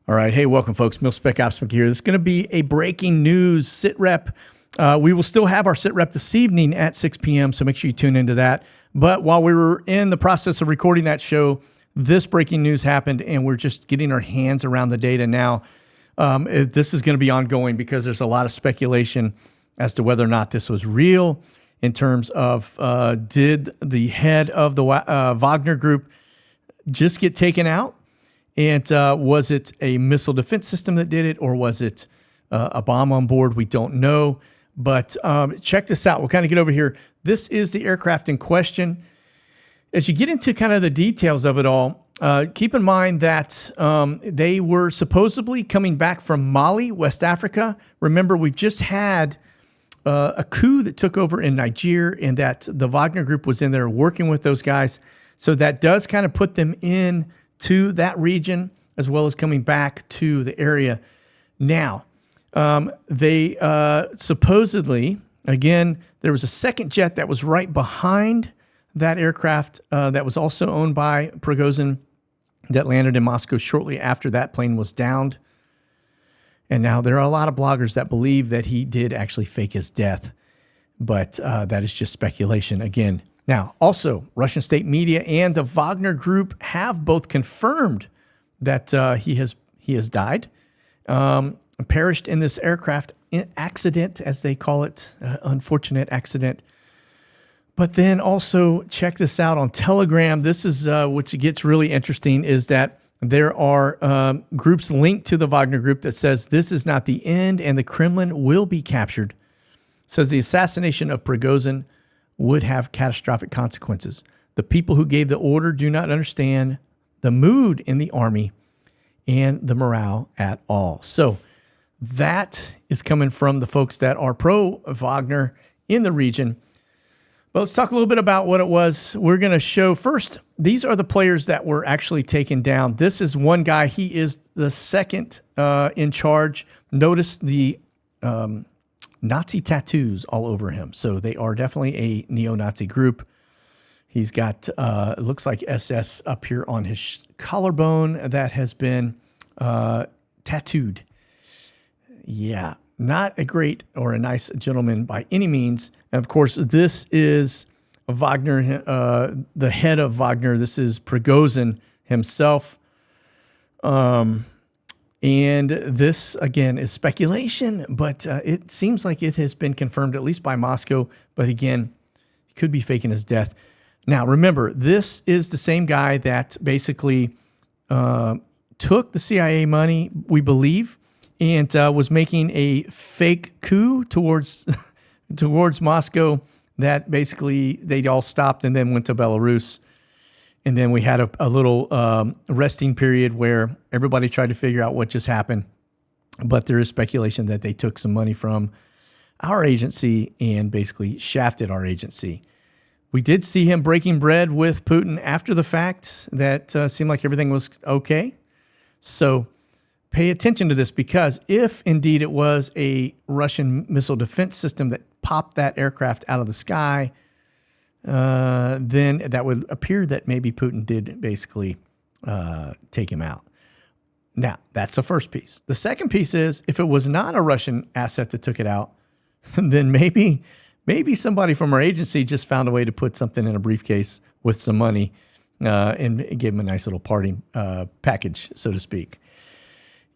All right. Hey, welcome, folks. Mil-Spec Opsmic here. This is going to be a breaking news sit rep. We will still have our sit rep this evening at 6 p.m., so make sure you tune into that. But while we were in the process of recording that show, this breaking news happened, and we're just getting our hands around the data now. This is going to be ongoing because there's a lot of speculation as to whether or not this was real in terms of did the head of the Wagner group just get taken out? And was it a missile defense system that did it, or was it a bomb on board? We don't know. But check this out. We'll kind of get over here. This is the aircraft in question. As you get into kind of the details of it all, keep in mind that they were supposedly coming back from Mali, West Africa. Remember, we've just had a coup that took over in Niger, and that the Wagner group was in there working with those guys. So that does kind of put them in to that region, as well as coming back to the area. Now, they supposedly, again, there was a second jet that was right behind that aircraft that was also owned by Prigozhin that landed in Moscow shortly after that plane was downed. And now there are a lot of bloggers that believe that he did actually fake his death, but that is just speculation again. Now, also, Russian state media and the Wagner group have both confirmed that he has died, perished in this aircraft accident, as they call it, unfortunate accident. But then also, check this out on Telegram. This is what gets really interesting, is that there are groups linked to the Wagner group that says this is not the end and the Kremlin will be captured. It says the assassination of Prigozhin would have catastrophic consequences. The people who gave the order do not understand the mood in the army and the morale at all. So that is coming from the folks that are pro-Wagner in the region. But let's talk a little bit about what it was. We're going to show first, these are the players that were actually taken down. This is one guy. He is the second in charge. Notice the Nazi tattoos all over him. So they are definitely a neo-Nazi group. He's got, it looks like SS up here on his collarbone that has been tattooed. Yeah, not a great or a nice gentleman by any means. And of course, this is Wagner, the head of Wagner. This is Prigozhin himself. And this, again, is speculation, but it seems like it has been confirmed, at least by Moscow. But again, he could be faking his death. Now, remember, this is the same guy that basically took the CIA money, we believe, and was making a fake coup towards Moscow that basically they all stopped and then went to Belarus. And then we had a little resting period where everybody tried to figure out what just happened. But there is speculation that they took some money from our agency and basically shafted our agency. We did see him breaking bread with Putin after the fact. That seemed like everything was okay. So pay attention to this, because if indeed it was a Russian missile defense system that popped that aircraft out of the sky, then that would appear that maybe Putin did basically take him out. Now, that's the first piece. The second piece is, if it was not a Russian asset that took it out, then maybe somebody from our agency just found a way to put something in a briefcase with some money and gave him a nice little party package, so to speak.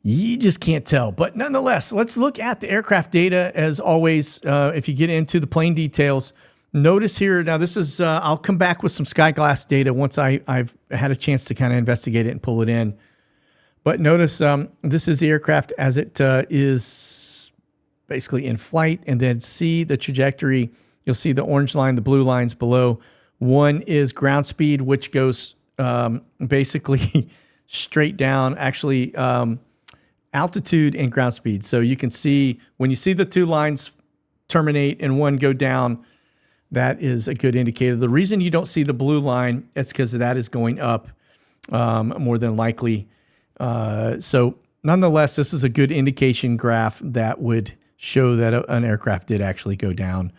You just can't tell. But nonetheless, let's look at the aircraft data as always. If you get into the plane details, notice here, now this is, I'll come back with some Skyglass data once I've had a chance to kind of investigate it and pull it in. But notice this is the aircraft as it is basically in flight, and then see the trajectory. You'll see the orange line, the blue lines below. One is ground speed, which goes basically straight down, actually altitude and ground speed. So you can see when you see the two lines terminate and one go down, that is a good indicator. The reason you don't see the blue line, it's because that is going up more than likely. So nonetheless, this is a good indication graph that would show that an aircraft did actually go down.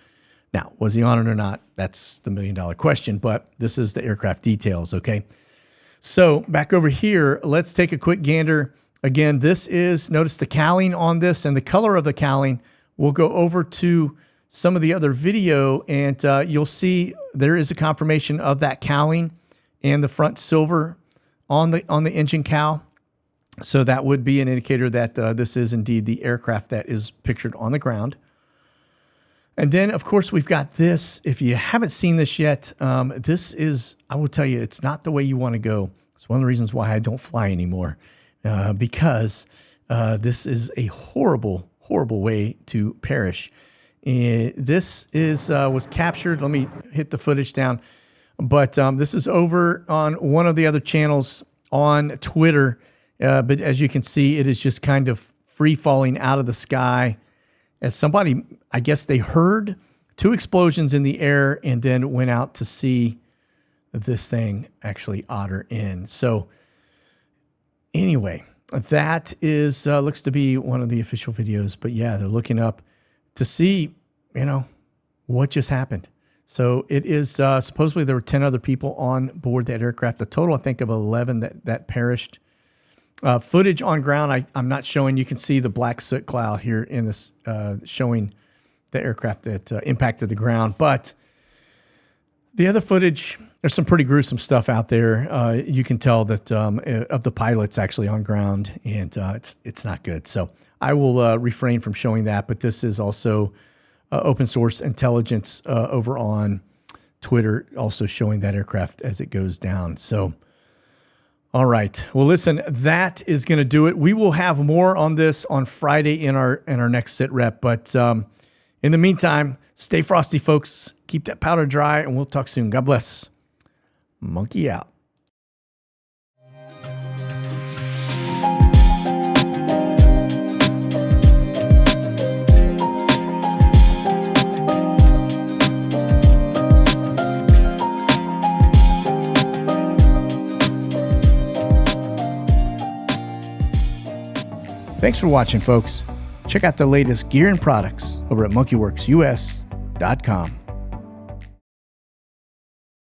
Now, was he on it or not? That's the million-dollar question, but this is the aircraft details, okay? So back over here, let's take a quick gander Again, this is, notice the cowling on this and the color of the cowling. We'll go over to some of the other video, and you'll see there is a confirmation of that cowling and the front silver on the engine cowl. So that would be an indicator that this is indeed the aircraft that is pictured on the ground. And then, of course, we've got this. If you haven't seen this yet, this is, I will tell you, it's not the way you want to go. It's one of the reasons why I don't fly anymore, because this is a horrible, horrible way to perish. This is was captured. Let me hit the footage down. But this is over on one of the other channels on Twitter. But as you can see, it is just kind of free falling out of the sky as somebody, I guess they heard 2 explosions in the air and then went out to see this thing actually otter in. So anyway, that is looks to be one of the official videos. But yeah, they're looking up to see, what just happened. So it is supposedly there were 10 other people on board that aircraft. A total, I think, of 11 that perished. Footage on ground, I'm not showing. You can see the black soot cloud here in this showing the aircraft that impacted the ground. But the other footage, there's some pretty gruesome stuff out there. You can tell that of the pilots actually on ground, and it's not good. So I will refrain from showing that. But this is also open source intelligence over on Twitter, also showing that aircraft as it goes down. So. All right. Well, listen, that is going to do it. We will have more on this on Friday in our next sit rep. But in the meantime, stay frosty, folks. Keep that powder dry, and we'll talk soon. God bless. Monkey out. Thanks for watching, folks. Check out the latest gear and products over at monkeywerxus.com.